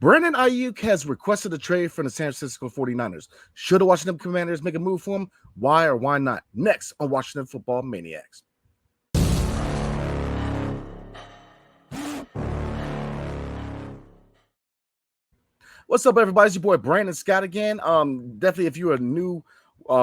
Brandon Aiyuk has requested a trade from the San Francisco 49ers. Should the Washington Commanders make a move for him? Why or why not? Next on Washington Football Maniacs. What's up, everybody? It's your boy Brandon Scott again. Definitely, if you're a new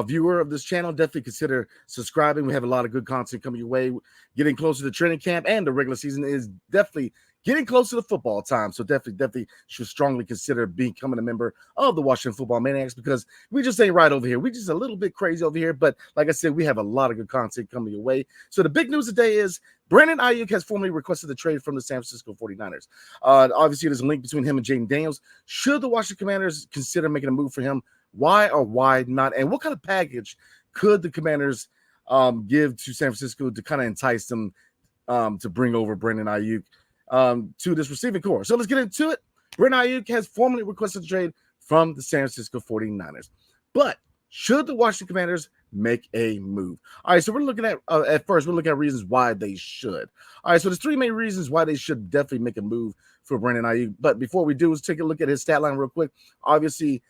viewer of this channel, definitely consider subscribing. We have a lot of good content coming your way. Getting closer to training camp and the regular season is definitely getting closer to football time. So definitely should strongly consider becoming a member of the Washington Football Maniacs, because we just ain't right over here. We just a little bit crazy over here. But like I said, we have a lot of good content coming your way. So the big news today is Brandon Aiyuk has formally requested a trade from the San Francisco 49ers. Obviously, there's a link between him and Jaden Daniels. Should the Washington Commanders consider making a move for him? Why or why not? And what kind of package could the Commanders give to San Francisco to kind of entice them to bring over Brandon Aiyuk to this receiving core? So let's get into it. Brandon Aiyuk has formally requested a trade from the San Francisco 49ers. But should the Washington Commanders make a move? All right, so we're looking at first, we're looking at reasons why they should. All right, so there's three main reasons why they should definitely make a move for Brandon Aiyuk. But before we do, let's take a look at his stat line real quick. Obviously,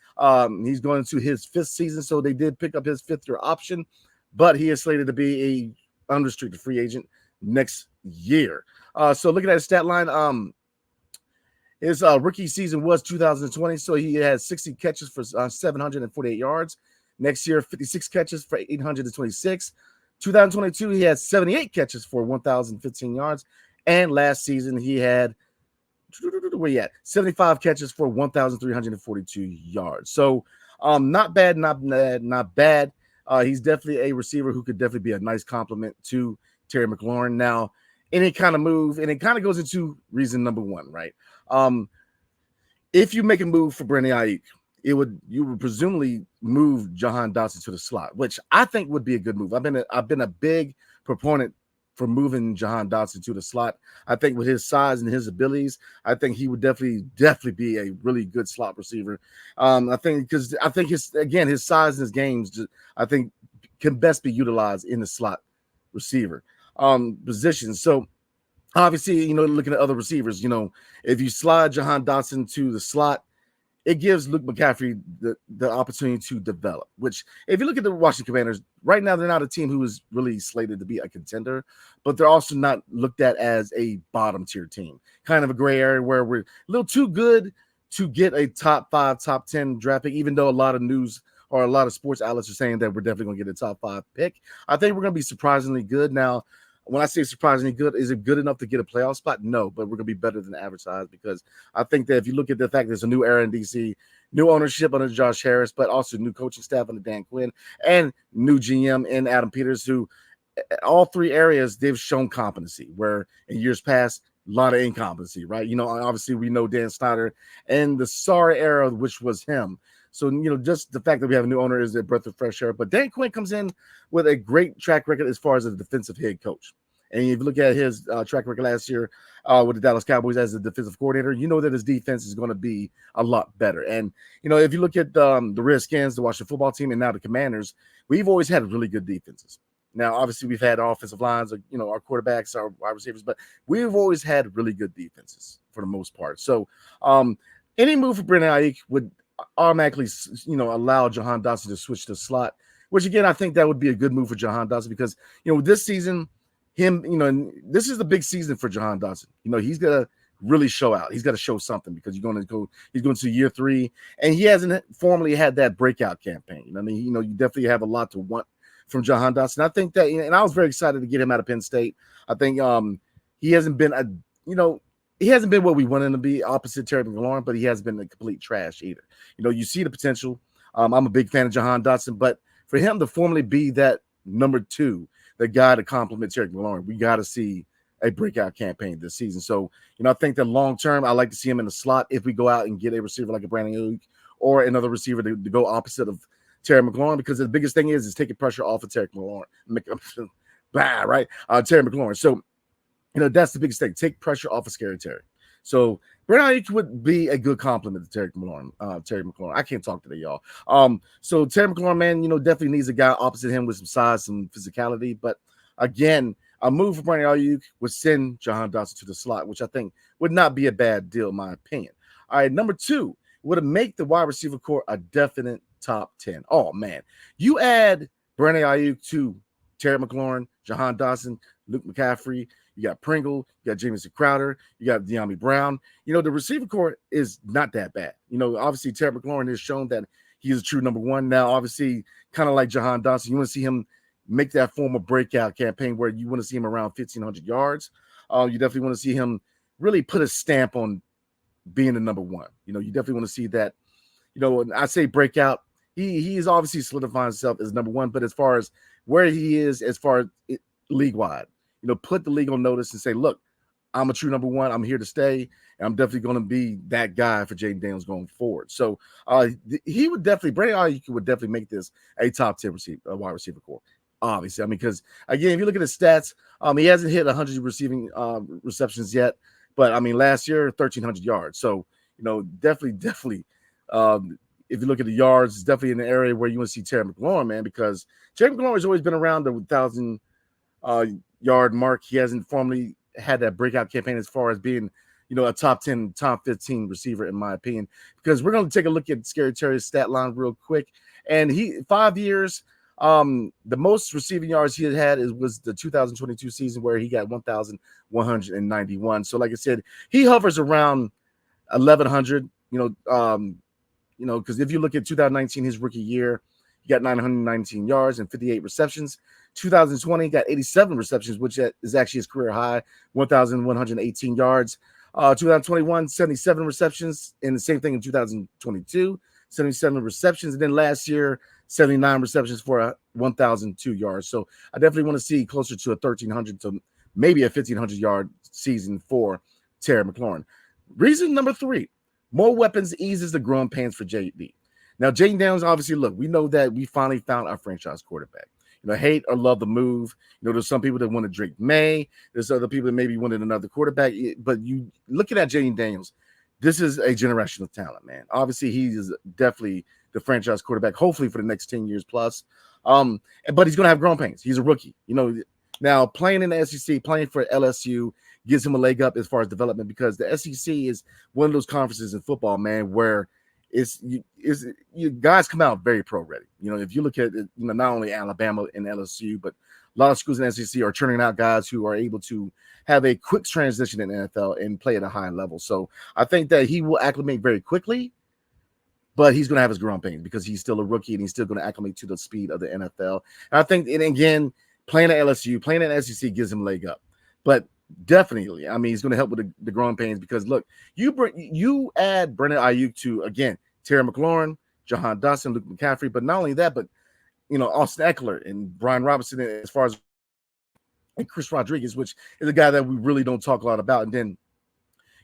he's going into his fifth season, so they did pick up his fifth-year option, but he is slated to be a unrestricted free agent next year. So looking at his stat line, his rookie season was 2020, so he had 60 catches for 748 yards. Next year, 56 catches for 826. 2022, he had 78 catches for 1,015 yards. And last season, he had 75 catches for 1,342 yards. So not bad. He's definitely a receiver who could definitely be a nice compliment to Terry McLaurin. Now, any kind of move, and it kind of goes into reason number one, right? If you make a move for Brandon Aiyuk, you would presumably move Jahan Dotson to the slot, which I think would be a good move. I've been a big proponent for moving Jahan Dotson to the slot. I think with his size and his abilities, I think he would definitely be a really good slot receiver. I think his size and his games, I think, can best be utilized in the slot receiver position. So obviously, looking at other receivers, if you slide Jahan Dotson to the slot, it gives Luke McCaffrey the opportunity to develop, which if you look at the Washington Commanders, right now they're not a team who is really slated to be a contender, but they're also not looked at as a bottom tier team. Kind of a gray area where we're a little too good to get a top 5, top 10 draft pick, even though a lot of news or a lot of sports outlets are saying that we're definitely going to get a top 5 pick. I think we're going to be surprisingly good. Now, when I say surprisingly good, is it good enough to get a playoff spot? No, but we're going to be better than advertised, because I think that if you look at the fact there's a new era in DC, new ownership under Josh Harris, but also new coaching staff under Dan Quinn, and new GM in Adam Peters, who all three areas they've shown competency, where in years past, a lot of incompetency, right? Obviously we know Dan Snyder and the sorry era, which was him. So, just the fact that we have a new owner is a breath of fresh air. But Dan Quinn comes in with a great track record as far as a defensive head coach. And if you look at his track record last year with the Dallas Cowboys as a defensive coordinator, you know that his defense is going to be a lot better. And, if you look at the Redskins, the Washington football team, and now the Commanders, we've always had really good defenses. Now, obviously, we've had offensive lines, our quarterbacks, our wide receivers, but we've always had really good defenses for the most part. So any move for Brandon Aiyuk would automatically, allow Jahan Dotson to switch to slot, which again, I think that would be a good move for Jahan Dotson, because, this season, this is the big season for Jahan Dotson. He's got to really show out. He's got to show something, because he's going to year 3, and he hasn't formally had that breakout campaign. You definitely have a lot to want from Jahan Dotson. I think that, and I was very excited to get him out of Penn State. I think he hasn't been he hasn't been what we wanted him to be, opposite Terry McLaurin, but he hasn't been a complete trash either. You see the potential. I'm a big fan of Jahan Dotson, but for him to formally be that number 2, the guy to complement Terry McLaurin, we got to see a breakout campaign this season. So, I think that long term, I like to see him in the slot if we go out and get a receiver like a Brandon Aiyuk or another receiver to go opposite of Terry McLaurin, because the biggest thing is taking pressure off of Terry McLaurin. Right? Terry McLaurin. So, that's the biggest thing. Take pressure off of Scary Terry. So Brandon Aiyuk would be a good compliment to Terry McLaurin. I can't talk today, y'all. So Terry McLaurin, man, definitely needs a guy opposite him with some size, some physicality. But again, A move for Brandon Aiyuk would send Jahan Dotson to the slot, which I think would not be a bad deal, in my opinion. All right, number two would make the wide receiver core a definite top 10. Oh, man. You add Brandon Aiyuk to Terry McLaurin, Jahan Dotson, Luke McCaffrey, you got Pringle, you got Jamison Crowder, you got De'Ami Brown. The receiver core is not that bad. Obviously, Terry McLaurin has shown that he is a true number one. Now, obviously, kind of like Jahan Dotson, you want to see him make that form of breakout campaign where you want to see him around 1,500 yards. You definitely want to see him really put a stamp on being the number one. You definitely want to see that. And I say breakout. He is obviously solidifying himself as number one, but as far as where he is, as far as league wide, put the league on notice and say, look, I'm a true number one. I'm here to stay. And I'm definitely going to be that guy for Jaden Daniels going forward. So he would definitely, Brandon Aiyuk would definitely make this a top 10 wide receiver core. Obviously, because again, if you look at his stats, he hasn't hit 100 receiving receptions yet, but last year 1,300 yards. So definitely, if you look at the yards, it's definitely in the area where you want to see Terry McLaurin, man, because Terry McLaurin has always been around the 1,000 yard mark. He hasn't formally had that breakout campaign as far as being, a top 10, top 15 receiver, in my opinion. Because we're going to take a look at Scary Terry's stat line real quick, and 5 years. The most receiving yards he had was the 2022 season where he got 1,191. So, like I said, he hovers around 1,100. Because if you look at 2019, his rookie year, he got 919 yards and 58 receptions. 2020, he got 87 receptions, which is actually his career high, 1,118 yards. 2021, 77 receptions, and the same thing in 2022, 77 receptions, and then last year, 79 receptions for 1,002 yards. So I definitely want to see closer to a 1,300 to maybe a 1,500 yard season for Terry McLaurin. Reason number three, more weapons eases the growing pains for JD. Now, Jaden Daniels, obviously, look, we know that we finally found our franchise quarterback. Hate or love the move. There's some people that wanted Drake May. There's other people that maybe wanted another quarterback. But you looking at Jaden Daniels, this is a generational talent, man. Obviously, he is definitely the franchise quarterback, hopefully for the next 10 years plus. But he's going to have growing pains. He's a rookie. Now playing in the SEC, playing for LSU gives him a leg up as far as development because the SEC is one of those conferences in football, man, where you guys come out very pro ready. If you look at it, not only Alabama and LSU, but a lot of schools in the SEC are turning out guys who are able to have a quick transition in the NFL and play at a high level. So I think that he will acclimate very quickly, but he's going to have his growing pains because he's still a rookie and he's still going to acclimate to the speed of the NFL. And I think, and again, playing at LSU, playing at SEC gives him a leg up. But definitely, he's going to help with the growing pains because, look, you add Brandon Aiyuk to, again, Terry McLaurin, Jahan Dotson, Luke McCaffrey, but not only that, but, Austin Eckler and Brian Robinson as far as and Chris Rodriguez, which is a guy that we really don't talk a lot about. And then,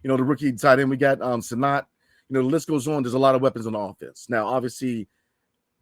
the rookie tight end, we got Sanat. The list goes on. There's a lot of weapons on the offense. Now, obviously,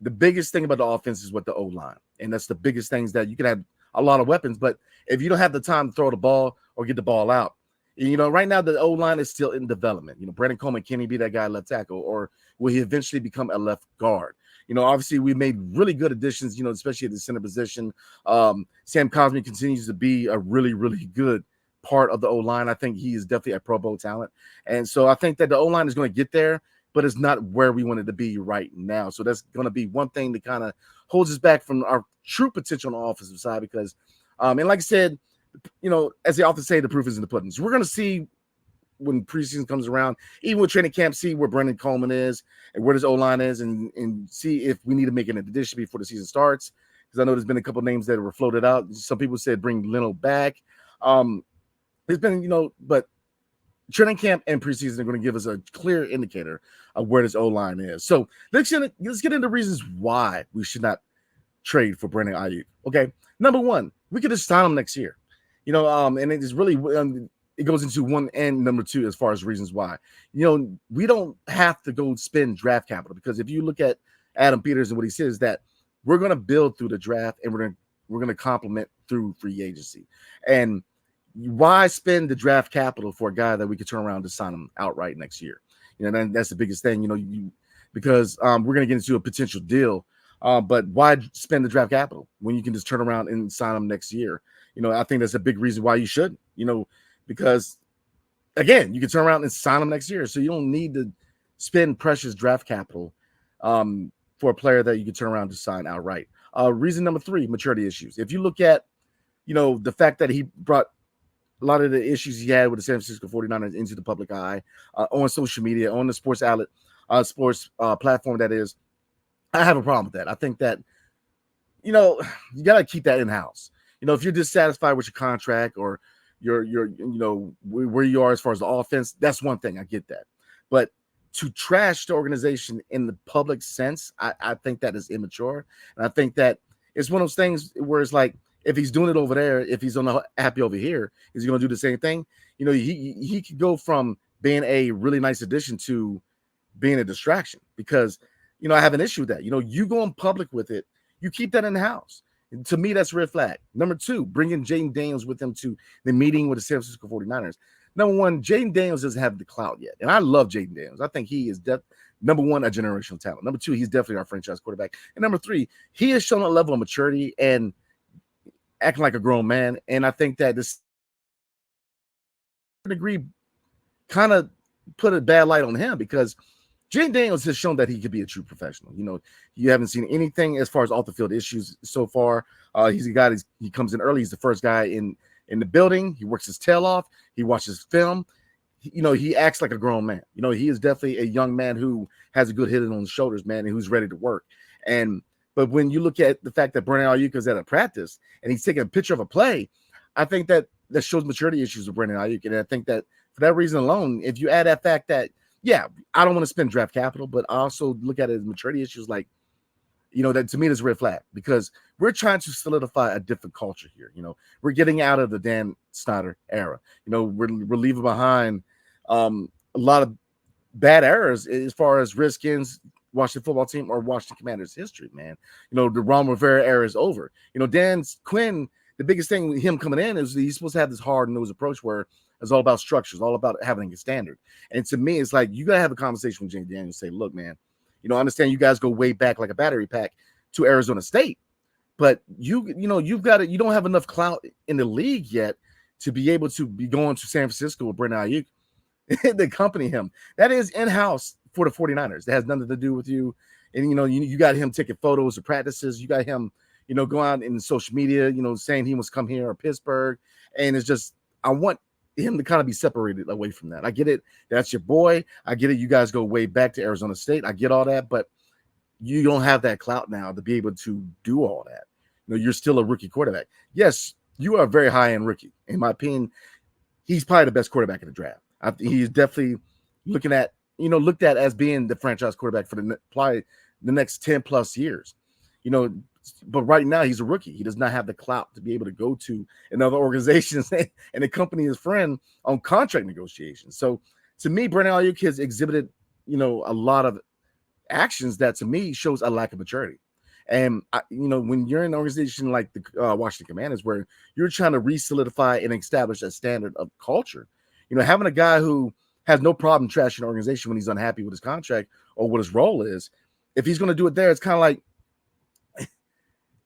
the biggest thing about the offense is what the O-line. And that's the biggest things that you can have a lot of weapons. But if you don't have the time to throw the ball or get the ball out, right now the O-line is still in development. Brandon Coleman, can he be that guy left tackle? Or will he eventually become a left guard? Obviously we made really good additions, especially at the center position. Sam Cosmi continues to be a really, really good part of the O-line. I think he is definitely a Pro Bowl talent. And so I think that the O-line is going to get there, but it's not where we want it to be right now. So that's going to be one thing that kind of holds us back from our true potential on the offensive side because, and like I said, as they often say, the proof is in the pudding. So we're going to see when preseason comes around, even with training camp, see where Brandon Coleman is and where his O-line is and see if we need to make an addition before the season starts. Because I know there's been a couple of names that were floated out. Some people said bring Leno back. There's been, but training camp and preseason are going to give us a clear indicator of where this O-line is. So let's get into reasons why we should not trade for Brandon Aiyuk. Okay, number one, we could just sign him next year. And it is really it goes into one and number two as far as reasons why. We don't have to go spend draft capital because if you look at Adam Peters and what he says that we're going to build through the draft and we're going to complement through free agency. And why spend the draft capital for a guy that we could turn around to sign him outright next year? That's the biggest thing, because we're going to get into a potential deal. But why spend the draft capital when you can just turn around and sign him next year? I think that's a big reason why you should, because again, you can turn around and sign him next year. So you don't need to spend precious draft capital for a player that you can turn around to sign outright. Reason number 3, maturity issues. If you look at, the fact that he brought a lot of the issues he had with the San Francisco 49ers into the public eye, on social media, on the sports outlet, sports platform, that is, I have a problem with that. I think that, you got to keep that in-house. If you're dissatisfied with your contract or your where you are as far as the offense, that's one thing. I get that. But to trash the organization in the public sense, I think that is immature. And I think that it's one of those things where it's like, if he's doing it over there, if he's unhappy over here, is he going to do the same thing? He could go from being a really nice addition to being a distraction, because, I have an issue with that. You go in public with it, you keep that in the house. And to me, that's a red flag. Number 2, bringing Jaden Daniels with him to the meeting with the San Francisco 49ers. Number 1, Jaden Daniels doesn't have the clout yet. And I love Jaden Daniels. I think he is number 1, a generational talent. Number 2, he's definitely our franchise quarterback. And number 3, he has shown a level of maturity and acting like a grown man. And I think that this degree kind of put a bad light on him, because Jaden Daniels has shown that he could be a true professional. You haven't seen anything as far as off the field issues so far. He's a guy, he comes in early. He's the first guy in the building. He works his tail off. He watches film. He acts like a grown man. He is definitely a young man who has a good head on his shoulders, man, and who's ready to work. But when you look at the fact that Brandon Aiyuk is at a practice and he's taking a picture of a play, I think that shows maturity issues with Brandon Aiyuk. And I think that for that reason alone, if you add that fact that, yeah, I don't want to spend draft capital, but I also look at it as maturity issues, like, that to me is a red flag, because we're trying to solidify a different culture here. We're getting out of the Dan Snyder era. We're leaving behind a lot of bad eras as far as Redskins, Washington football team, or Washington Commanders history, man. The Ron Rivera era is over. Dan Quinn, the biggest thing with him coming in is he's supposed to have this hard-nosed approach where it's all about structures, all about having a standard. And to me, it's like, you got to have a conversation with Jaden Daniels and say, look, man, I understand you guys go way back like a battery pack to Arizona State, but you don't have enough clout in the league yet to be able to be going to San Francisco with Brandon Aiyuk to accompany him. That is in-house for the 49ers. That has nothing to do with you. And, you got him taking photos of practices. You got him, going out in social media, saying he must come here or Pittsburgh. And it's just, I want him to kind of be separated away from that. I get it. That's your boy. I get it. You guys go way back to Arizona State. I get all that, but you don't have that clout now to be able to do all that. You're still a rookie quarterback. Yes, you are a very high-end rookie. In my opinion, he's probably the best quarterback in the draft. He's definitely looked at as being the franchise quarterback for probably the next 10 plus years. But right now he's a rookie. He does not have the clout to be able to go to another organization and accompany his friend on contract negotiations. So to me, Brandon Aiyuk has exhibited, a lot of actions that to me shows a lack of maturity. And when you're in an organization like the Washington Commanders, where you're trying to re-solidify and establish a standard of culture, having a guy who has no problem trashing an organization when he's unhappy with his contract or what his role is, if he's going to do it there, it's kind of like,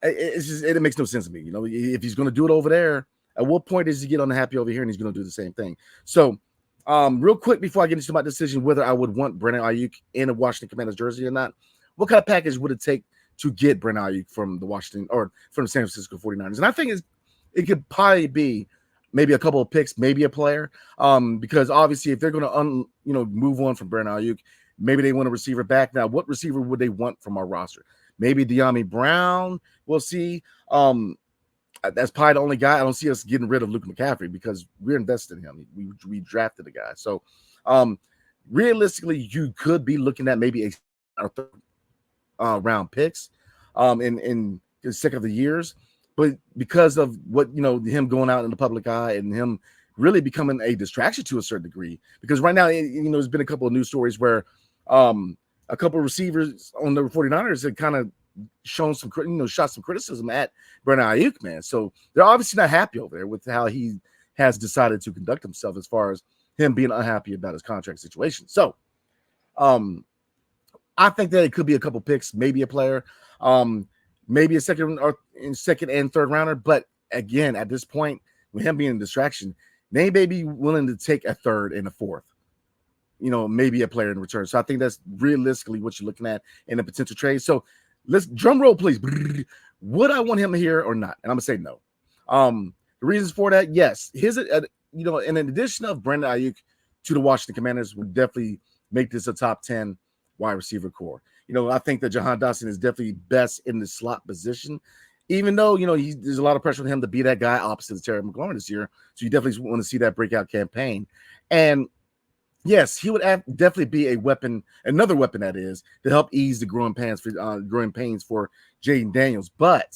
it makes no sense to me. If he's going to do it over there, at what point does he get unhappy over here and he's going to do the same thing? So, real quick before I get into my decision whether I would want Brandon Aiyuk in a Washington Commanders jersey or not, what kind of package would it take to get Brandon Aiyuk from the Washington or from the San Francisco 49ers? And I think it could probably be maybe a couple of picks, maybe a player, because obviously if they're going to move on from Brandon Aiyuk, maybe they want a receiver back. Now, what receiver would they want from our roster? Maybe De'Ami Brown. We'll see. That's probably the only guy. I don't see us getting rid of Luke McCaffrey because we're invested in him. We drafted the guy. So realistically, you could be looking at maybe a third round picks in the second of the years. But because of what, him going out in the public eye and him really becoming a distraction to a certain degree, because right now, there's been a couple of news stories where a couple of receivers on the 49ers have kind of shown some, shot some criticism at Brandon Aiyuk, man. So they're obviously not happy over there with how he has decided to conduct himself as far as him being unhappy about his contract situation. So I think that it could be a couple picks, maybe a player, maybe a second and third rounder. But again, at this point, with him being a distraction, they may be willing to take a third and a fourth. Maybe a player in return. So I think that's realistically what you're looking at in a potential trade. So let's drum roll, please. Would I want him here or not? And I'm gonna say no. The reasons for that, yes, in addition of Brandon Aiyuk to the Washington Commanders, would definitely make this a top 10 wide receiver core. I think that Jahan Dotson is definitely best in the slot position, even though there's a lot of pressure on him to be that guy opposite of Terry McLaurin this year. So you definitely want to see that breakout campaign. And yes, he would definitely be a weapon, another weapon that is, to help ease the growing pains for Jaden Daniels. But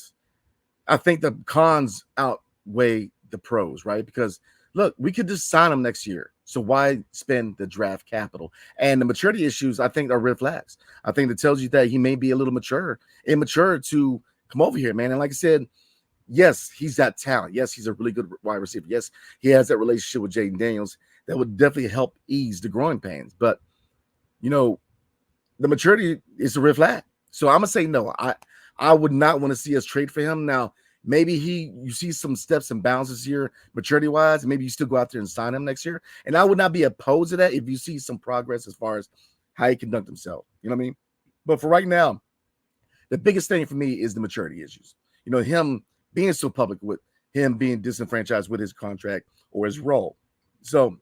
I think the cons outweigh the pros, right? Because look, we could just sign him next year. So why spend the draft capital? And the maturity issues, I think, are red flags. I think that tells you that he may be a little immature to come over here, man. And like I said, yes, he's got talent. Yes, he's a really good wide receiver. Yes, he has that relationship with Jaden Daniels that would definitely help ease the growing pains. But, the maturity is a red flag. So I'm going to say no. I would not want to see us trade for him. Now, maybe you see some steps and bounds this year, maturity-wise, and maybe you still go out there and sign him next year. And I would not be opposed to that if you see some progress as far as how he conduct himself. You know what I mean? But for right now, the biggest thing for me is the maturity issues. Him being so public with him being disenfranchised with his contract or his role. So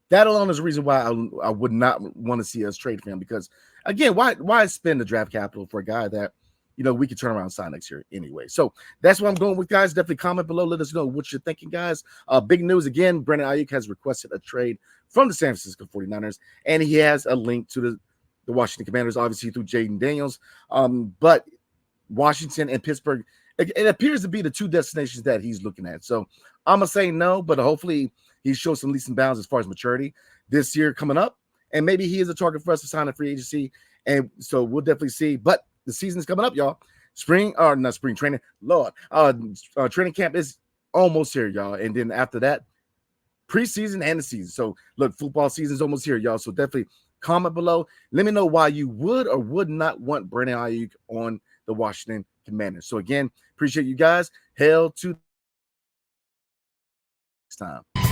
that alone is the reason why I would not want to see us trade for him, because, again, why spend the draft capital for a guy that, we could turn around and sign next year anyway. So that's what I'm going with, guys. Definitely comment below. Let us know what you're thinking, guys. Big news again. Brandon Aiyuk has requested a trade from the San Francisco 49ers, and he has a link to the Washington Commanders, obviously through Jaden Daniels. But Washington and Pittsburgh, it appears to be the two destinations that he's looking at. So I'm going to say no, but hopefully he shows some leaps and bounds as far as maturity this year coming up. And maybe he is a target for us to sign a free agency. And so we'll definitely see. But the season's coming up, y'all. Not spring training. Lord, training camp is almost here, y'all. And then after that, preseason and the season. So look, football season's almost here, y'all. So definitely comment below. Let me know why you would or would not want Brandon Aiyuk on the Washington Commanders. So again, appreciate you guys. Hail to next time.